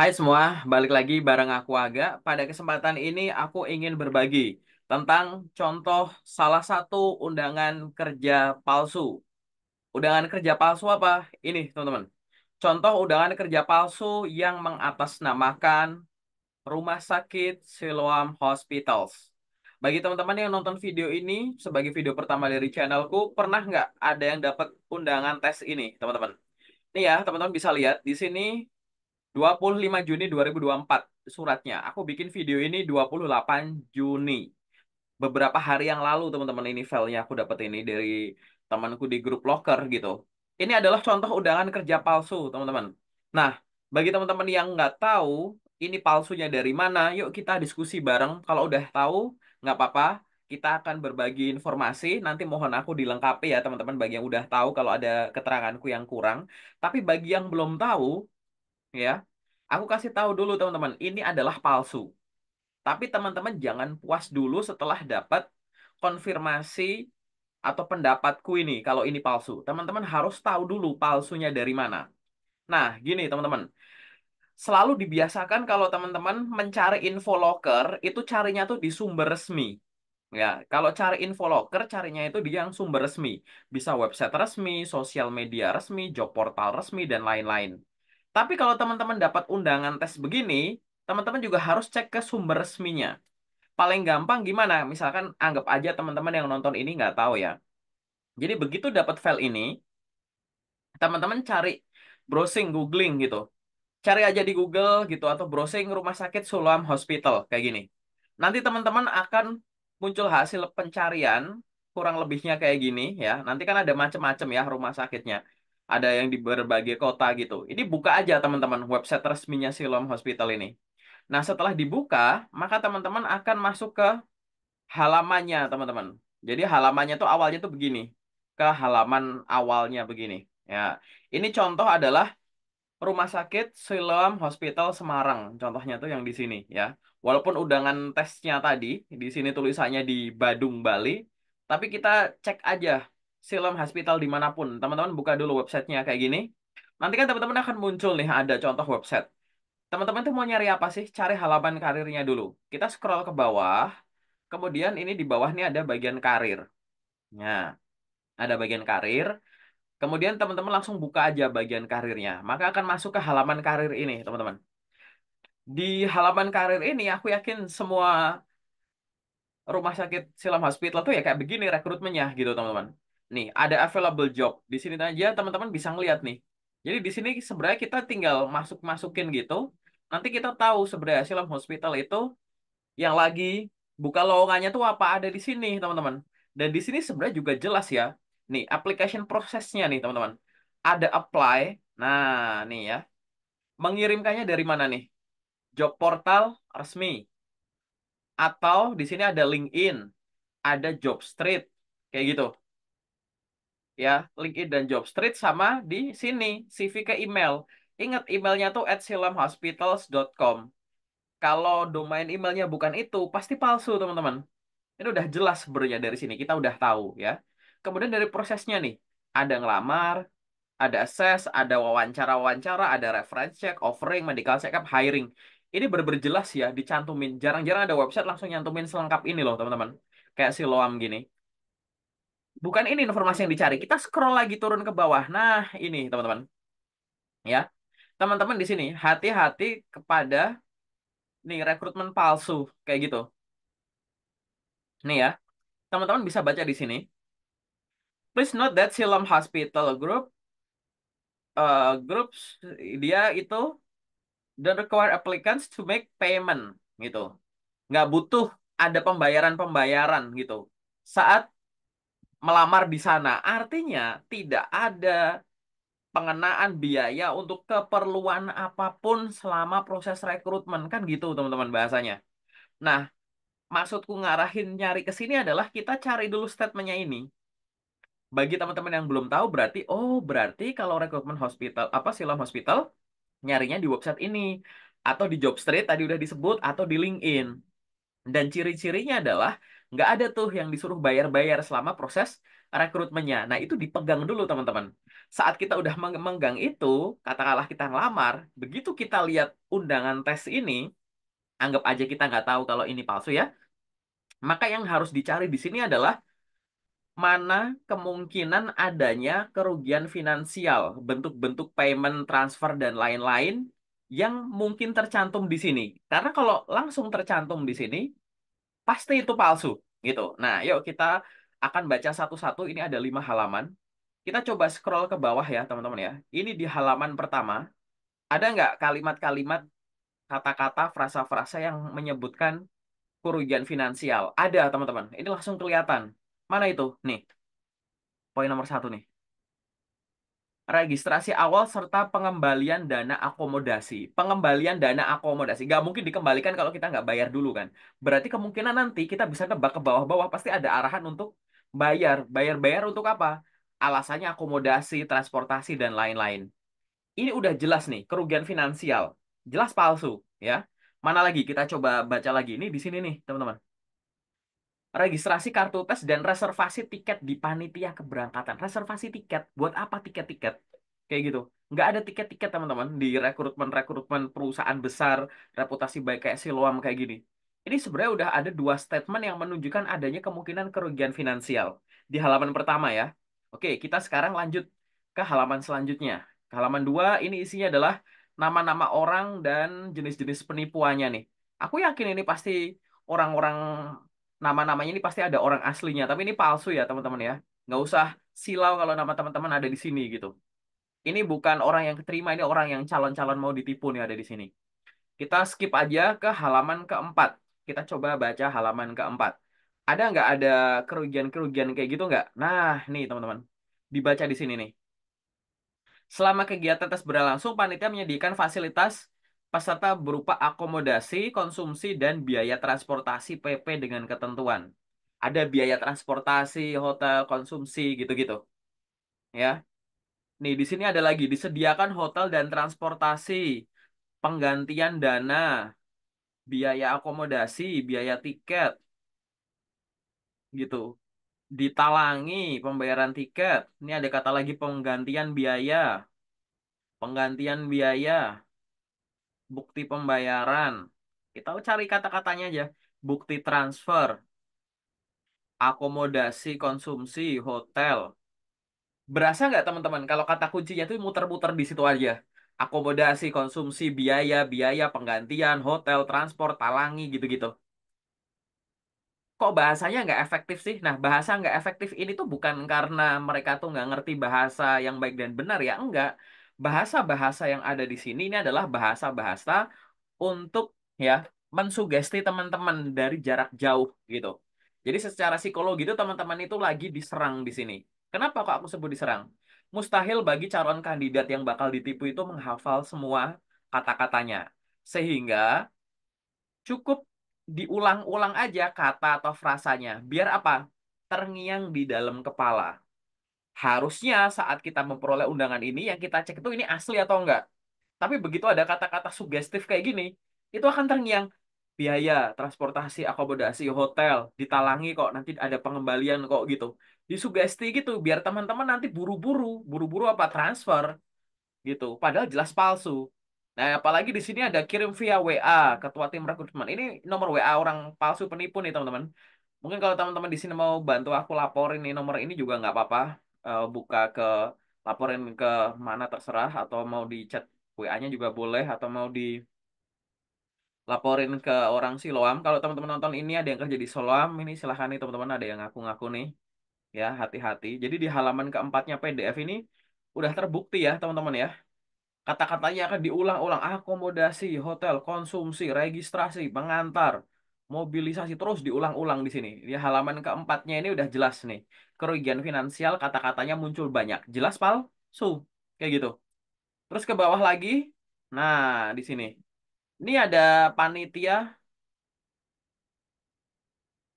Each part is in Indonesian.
Hai semua, balik lagi bareng aku Aga. Pada kesempatan ini aku ingin berbagi tentang contoh salah satu undangan kerja palsu. Undangan kerja palsu apa? Ini teman-teman. Contoh undangan kerja palsu yang mengatasnamakan Rumah Sakit Siloam Hospitals. Bagi teman-teman yang nonton video ini sebagai video pertama dari channelku, pernah nggak ada yang dapat undangan tes ini, teman-teman? Nih ya, teman-teman bisa lihat di sini 25 Juni 2024 suratnya. Aku bikin video ini 28 Juni. Beberapa hari yang lalu teman-teman ini filenya aku dapat ini dari temanku di grup locker gitu. Ini adalah contoh undangan kerja palsu teman-teman. Nah, bagi teman-teman yang nggak tahu ini palsunya dari mana, yuk kita diskusi bareng. Kalau udah tahu, nggak apa-apa. Kita akan berbagi informasi. Nanti mohon aku dilengkapi ya teman-teman bagi yang udah tahu kalau ada keteranganku yang kurang. Tapi bagi yang belum tahu, ya, aku kasih tahu dulu teman-teman, ini adalah palsu. Tapi teman-teman jangan puas dulu setelah dapat konfirmasi atau pendapatku ini kalau ini palsu. Teman-teman harus tahu dulu palsunya dari mana. Nah, gini teman-teman, selalu dibiasakan kalau teman-teman mencari info loker, itu carinya tuh di sumber resmi. Ya, kalau cari info loker, carinya itu di yang sumber resmi. Bisa website resmi, sosial media resmi, job portal resmi, dan lain-lain. Tapi kalau teman-teman dapat undangan tes begini, teman-teman juga harus cek ke sumber resminya. Paling gampang gimana? Misalkan anggap aja teman-teman yang nonton ini nggak tahu ya. Jadi begitu dapat file ini, teman-teman cari browsing, googling gitu. Cari aja di Google gitu atau browsing Rumah Sakit Siloam Hospital kayak gini. Nanti teman-teman akan muncul hasil pencarian kurang lebihnya kayak gini ya. Nanti kan ada macam-macam ya rumah sakitnya. Ada yang di berbagai kota gitu. Ini buka aja teman-teman website resminya Siloam Hospital ini. Nah, setelah dibuka, maka teman-teman akan masuk ke halamannya, teman-teman. Jadi halamannya tuh awalnya tuh begini. Ke halaman awalnya begini. Ya, ini contoh adalah Rumah Sakit Siloam Hospital Semarang. Contohnya tuh yang di sini ya. Walaupun undangan tesnya tadi di sini tulisannya di Badung, Bali, tapi kita cek aja Siloam Hospital dimanapun. Teman-teman buka dulu websitenya kayak gini. Nanti kan teman-teman akan muncul nih ada contoh website. Teman-teman tuh mau nyari apa sih? Cari halaman karirnya dulu. Kita scroll ke bawah. Kemudian ini di bawah nih ada bagian karir. Nah, ada bagian karir. Kemudian teman-teman langsung buka aja bagian karirnya. Maka akan masuk ke halaman karir ini, teman-teman. Di halaman karir ini aku yakin semua rumah sakit Siloam Hospital tuh ya kayak begini rekrutmennya gitu, teman-teman. Nih, ada available job. Di sini aja teman-teman bisa ngeliat nih. Jadi di sini sebenarnya kita tinggal masuk-masukin gitu. Nanti kita tahu sebenarnya Siloam Hospital itu yang lagi buka lowongannya tuh apa ada di sini, teman-teman. Dan di sini sebenarnya juga jelas ya. Nih, application prosesnya nih, teman-teman. Ada apply. Nah, nih ya. Mengirimkannya dari mana nih? Job portal resmi atau di sini ada LinkedIn, ada Jobstreet, kayak gitu. Ya, LinkedIn dan Jobstreet sama di sini CV ke email. Ingat emailnya tuh @siloamhospitals.com. Kalau domain emailnya bukan itu, pasti palsu, teman-teman. Ini udah jelas sebenarnya dari sini, kita udah tahu ya. Kemudian dari prosesnya nih, ada ngelamar, ada assess, ada wawancara-wawancara, ada reference check, offering, medical check-up, hiring. Ini bener-bener jelas ya, dicantumin. Jarang-jarang ada website langsung nyantumin selengkap ini loh, teman-teman. Kayak si Loam gini. Bukan ini informasi yang dicari. Kita scroll lagi turun ke bawah. Nah, ini teman-teman. Ya, teman-teman di sini hati-hati kepada nih rekrutmen palsu kayak gitu. Nih ya, teman-teman bisa baca di sini. Please note that Siloam Hospital groups dia itu don't require applicants to make payment gitu. Nggak butuh ada pembayaran-pembayaran gitu saat melamar di sana. Artinya tidak ada pengenaan biaya untuk keperluan apapun selama proses rekrutmen kan gitu teman-teman bahasanya. Nah, maksudku ngarahin nyari ke sini adalah kita cari dulu statementnya ini. Bagi teman-teman yang belum tahu berarti berarti kalau rekrutmen hospital apa Siloam Hospital nyarinya di website ini atau di Jobstreet tadi udah disebut atau di LinkedIn. Dan ciri-cirinya adalah nggak ada tuh yang disuruh bayar-bayar selama proses rekrutmennya. Nah, itu dipegang dulu, teman-teman. Saat kita udah memegang itu, katakanlah kita ngelamar, begitu kita lihat undangan tes ini, anggap aja kita nggak tahu kalau ini palsu ya, maka yang harus dicari di sini adalah mana kemungkinan adanya kerugian finansial, bentuk-bentuk payment, transfer, dan lain-lain yang mungkin tercantum di sini. Karena kalau langsung tercantum di sini, pasti itu palsu, gitu. Nah, yuk kita akan baca satu-satu. Ini ada 5 halaman. Kita coba scroll ke bawah ya, teman-teman ya. Ini di halaman pertama, ada nggak kalimat-kalimat, kata-kata, frasa-frasa yang menyebutkan kerugian finansial? Ada, teman-teman. Ini langsung kelihatan. Mana itu? Nih, poin nomor 1 nih. Registrasi awal serta pengembalian dana akomodasi. Pengembalian dana akomodasi. Nggak mungkin dikembalikan kalau kita nggak bayar dulu kan. Berarti kemungkinan nanti kita bisa nebak ke bawah-bawah pasti ada arahan untuk bayar. Bayar-bayar untuk apa? Alasannya akomodasi, transportasi, dan lain-lain. Ini udah jelas nih, kerugian finansial. Jelas palsu, ya. Mana lagi? Kita coba baca lagi. Ini di sini nih, teman-teman. Registrasi kartu tes dan reservasi tiket di panitia keberangkatan. Reservasi tiket, buat apa tiket-tiket? Kayak gitu. Nggak ada tiket-tiket, teman-teman, di rekrutmen-rekrutmen perusahaan besar, reputasi baik kayak Siloam kayak gini. Ini sebenarnya udah ada 2 statement yang menunjukkan adanya kemungkinan kerugian finansial. Di halaman pertama ya. Oke, kita sekarang lanjut ke halaman selanjutnya. Ke halaman 2, ini isinya adalah nama-nama orang dan jenis-jenis penipuannya nih. Aku yakin ini pasti orang-orang, nama-namanya ini pasti ada orang aslinya, tapi ini palsu ya teman-teman ya. Nggak usah silau kalau nama teman-teman ada di sini gitu. Ini bukan orang yang keterima, ini orang yang calon-calon mau ditipu nih ada di sini. Kita skip aja ke halaman keempat. Kita coba baca halaman keempat. Ada nggak ada kerugian-kerugian kayak gitu nggak? Nah, nih teman-teman. Dibaca di sini nih. Selama kegiatan tes berlangsung, panitia menyediakan fasilitas peserta berupa akomodasi, konsumsi, dan biaya transportasi PP dengan ketentuan. Ada biaya transportasi, hotel, konsumsi, gitu-gitu. Ya, nih di sini ada lagi disediakan hotel dan transportasi, penggantian dana, biaya akomodasi, biaya tiket, gitu. Ditalangi pembayaran tiket. Ini ada kata lagi penggantian biaya, bukti pembayaran. Kita cari kata-katanya aja. Bukti transfer, akomodasi, konsumsi, hotel. Berasa nggak teman-teman kalau kata kuncinya itu muter-muter di situ aja. Akomodasi, konsumsi, biaya, biaya, penggantian, hotel, transport, talangi, gitu-gitu. Kok bahasanya nggak efektif sih? Nah, bahasa nggak efektif ini tuh bukan karena mereka tuh nggak ngerti bahasa yang baik dan benar ya, enggak. Bahasa-bahasa yang ada di sini ini adalah bahasa-bahasa untuk ya mensugesti teman-teman dari jarak jauh gitu. Jadi secara psikologi itu teman-teman itu lagi diserang di sini. Kenapa kok aku sebut diserang? Mustahil bagi calon kandidat yang bakal ditipu itu menghafal semua kata-katanya. Sehingga cukup diulang-ulang aja kata atau frasanya. Biar apa? Terngiang di dalam kepala. Harusnya saat kita memperoleh undangan ini, yang kita cek itu ini asli atau enggak. Tapi begitu ada kata-kata sugestif kayak gini, itu akan terngiang. Biaya, transportasi, akomodasi, hotel, ditalangi kok, nanti ada pengembalian kok gitu. Disugesti gitu, biar teman-teman nanti buru-buru. Buru-buru apa? Transfer gitu. Padahal jelas palsu. Nah, apalagi di sini ada kirim via WA, ketua tim rekrutmen. Ini nomor WA orang palsu penipu nih, teman-teman. Mungkin kalau teman-teman di sini mau bantu aku laporin nih nomor ini juga nggak apa-apa. Buka ke laporin ke mana terserah atau mau di chat WA-nya juga boleh atau mau dilaporin ke orang Siloam. Kalau teman-teman nonton ini ada yang kerja di Siloam, ini silahkan nih teman-teman ada yang ngaku-ngaku nih. Ya, hati-hati. Jadi di halaman keempatnya PDF ini udah terbukti ya teman-teman ya. Kata-katanya akan diulang-ulang. Akomodasi, hotel, konsumsi, registrasi, pengantar, mobilisasi. Terus diulang-ulang di sini. Di halaman keempatnya ini udah jelas nih. Kerugian finansial kata-katanya muncul banyak. Jelas palsu. Kayak gitu. Terus ke bawah lagi. Nah, di sini. Ini ada panitia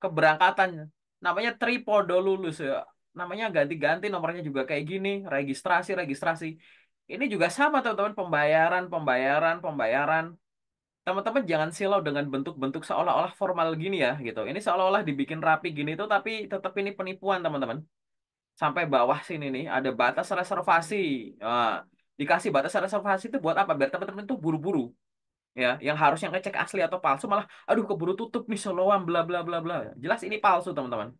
keberangkatan. Namanya Tripodolulus ya. Namanya ganti-ganti, nomornya juga kayak gini. Registrasi, registrasi. Ini juga sama teman-teman. Pembayaran, pembayaran, pembayaran. Teman-teman jangan silau dengan bentuk-bentuk seolah-olah formal gini ya gitu. Ini seolah-olah dibikin rapi gini tuh tapi tetap ini penipuan teman-teman. sampai bawah sini nih ada batas reservasi. Nah, dikasih batas reservasi itu buat apa? Biar teman-teman tuh buru-buru ya, yang harusnya ngecek asli atau palsu malah aduh keburu tutup nih soloam bla bla bla bla. Jelas ini palsu, teman-teman.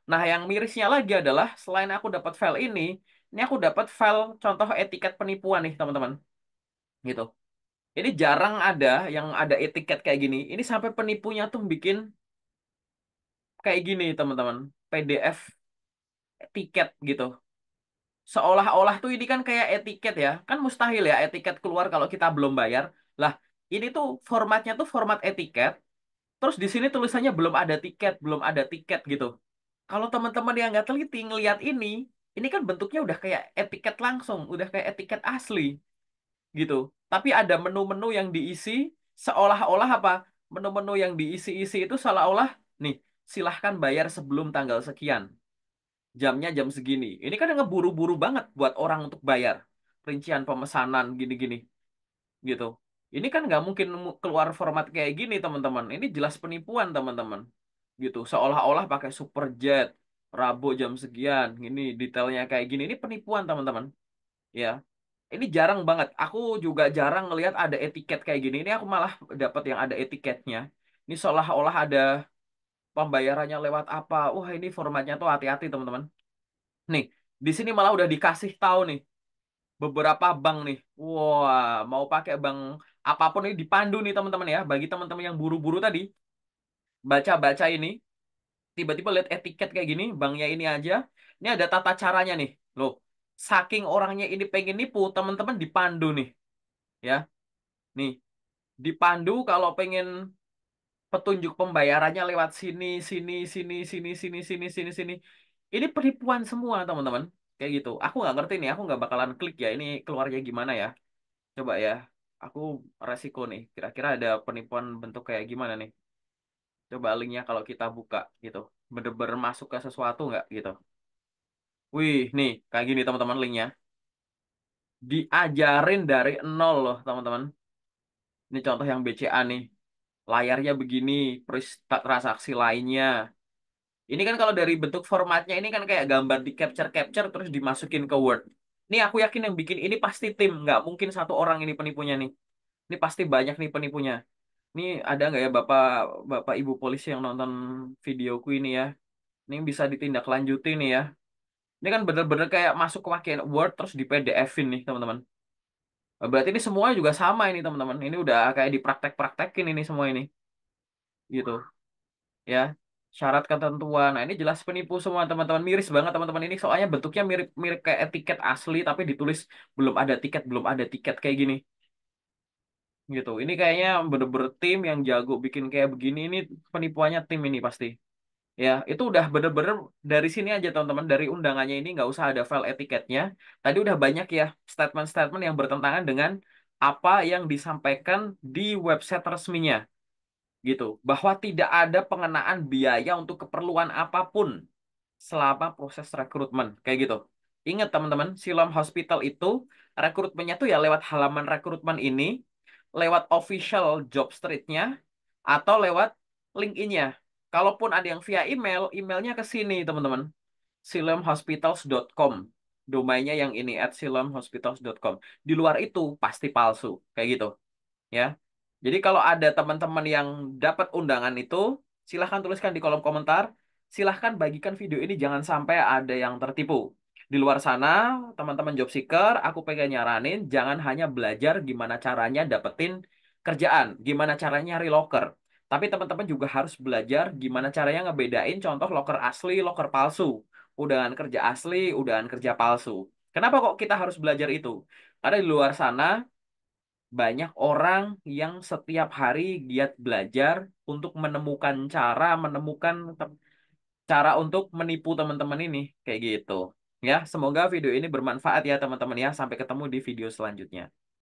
Nah, yang mirisnya lagi adalah selain aku dapat file ini aku dapat file contoh etiket penipuan nih, teman-teman. Gitu. Ini jarang ada yang ada etiket kayak gini. Ini sampai penipunya tuh bikin kayak gini, teman-teman. PDF tiket gitu. Seolah-olah tuh ini kan kayak etiket ya. Kan mustahil ya etiket keluar kalau kita belum bayar. Lah, ini tuh formatnya tuh format etiket. Terus di sini tulisannya belum ada tiket, belum ada tiket gitu. Kalau teman-teman yang nggak teliti ngelihat ini kan bentuknya udah kayak etiket langsung, udah kayak etiket asli gitu. Tapi ada menu-menu yang diisi seolah-olah apa? Menu-menu yang diisi-isi itu seolah-olah nih, silahkan bayar sebelum tanggal sekian. Jamnya jam segini. Ini kan ngeburu-buru banget buat orang untuk bayar. Rincian pemesanan gini-gini gitu. Ini kan nggak mungkin keluar format kayak gini, teman-teman. Ini jelas penipuan, teman-teman. Gitu. Seolah-olah pakai Superjet, Rabu jam sekian, ini detailnya kayak gini. Ini penipuan, teman-teman. Ya. Ini jarang banget. Aku juga jarang ngelihat ada etiket kayak gini. Ini aku malah dapat yang ada etiketnya. Ini seolah-olah ada pembayarannya lewat apa. Wah, ini formatnya tuh hati-hati, teman-teman. Nih, di sini malah udah dikasih tahu nih beberapa bank nih. Wah, mau pakai bank apapun ini dipandu nih, teman-teman ya. Bagi teman-teman yang buru-buru tadi baca-baca ini, tiba-tiba lihat etiket kayak gini, banknya ini aja. Ini ada tata caranya nih. Loh, saking orangnya ini pengen nipu, teman-teman dipandu nih, ya. Nih, dipandu kalau pengen petunjuk pembayarannya lewat sini, sini, sini, sini, sini, sini, sini, sini. Ini penipuan semua, teman-teman. Kayak gitu. Aku nggak ngerti nih, aku nggak bakalan klik ya. Ini keluarnya gimana ya? Coba ya. Aku resiko nih. Kira-kira ada penipuan bentuk kayak gimana nih? Coba linknya kalau kita buka gitu. Bener-bener masuk ke sesuatu nggak gitu. Wih, nih kayak gini teman-teman linknya. Diajarin dari nol loh, teman-teman. Ini contoh yang BCA nih. Layarnya begini, transaksi lainnya. Ini kan kalau dari bentuk formatnya ini kan kayak gambar di capture-capture terus dimasukin ke Word. Ini aku yakin yang bikin ini pasti tim, nggak mungkin satu orang ini penipunya nih. Ini pasti banyak nih penipunya. Ini ada nggak ya Bapak Bapak Ibu polisi yang nonton videoku ini ya? Ini bisa ditindaklanjuti nih ya. Ini kan bener-bener kayak masuk ke pakai Word terus di PDF-in nih teman-teman. Berarti ini semua juga sama ini teman-teman. Ini udah kayak dipraktek-praktekin ini semua ini. Gitu ya. Syarat ketentuan. Nah, ini jelas penipu semua teman-teman. Miris banget teman-teman ini soalnya bentuknya mirip-mirip kayak etiket asli tapi ditulis belum ada tiket, belum ada tiket kayak gini. Gitu. Ini kayaknya bener-bener tim yang jago bikin kayak begini ini penipuannya tim ini pasti. Ya, itu udah bener-bener dari sini aja teman-teman, dari undangannya ini nggak usah ada file etiketnya. Tadi udah banyak ya statement-statement yang bertentangan dengan apa yang disampaikan di website resminya, gitu. Bahwa tidak ada pengenaan biaya untuk keperluan apapun selama proses rekrutmen, kayak gitu. Ingat teman-teman, Siloam Hospital itu rekrutmennya tuh ya lewat halaman rekrutmen ini, lewat official job street-nya, atau lewat LinkedIn-nya. Kalaupun ada yang via email, emailnya ke sini, teman-teman. siloamhospitals.com. Domainnya yang ini, @siloamhospitals.com. Di luar itu pasti palsu, kayak gitu. Ya. Jadi kalau ada teman-teman yang dapat undangan itu, silahkan tuliskan di kolom komentar. Silahkan bagikan video ini, jangan sampai ada yang tertipu. Di luar sana, teman-teman job seeker, aku pengen nyaranin, jangan hanya belajar gimana caranya dapetin kerjaan, gimana caranya nyari loker. Tapi teman-teman juga harus belajar gimana caranya ngebedain contoh loker asli, loker palsu. Undangan kerja asli, undangan kerja palsu. Kenapa kok kita harus belajar itu? Karena di luar sana, banyak orang yang setiap hari giat belajar untuk menemukan cara untuk menipu teman-teman ini kayak gitu. Ya, semoga video ini bermanfaat ya teman-teman ya. Sampai ketemu di video selanjutnya.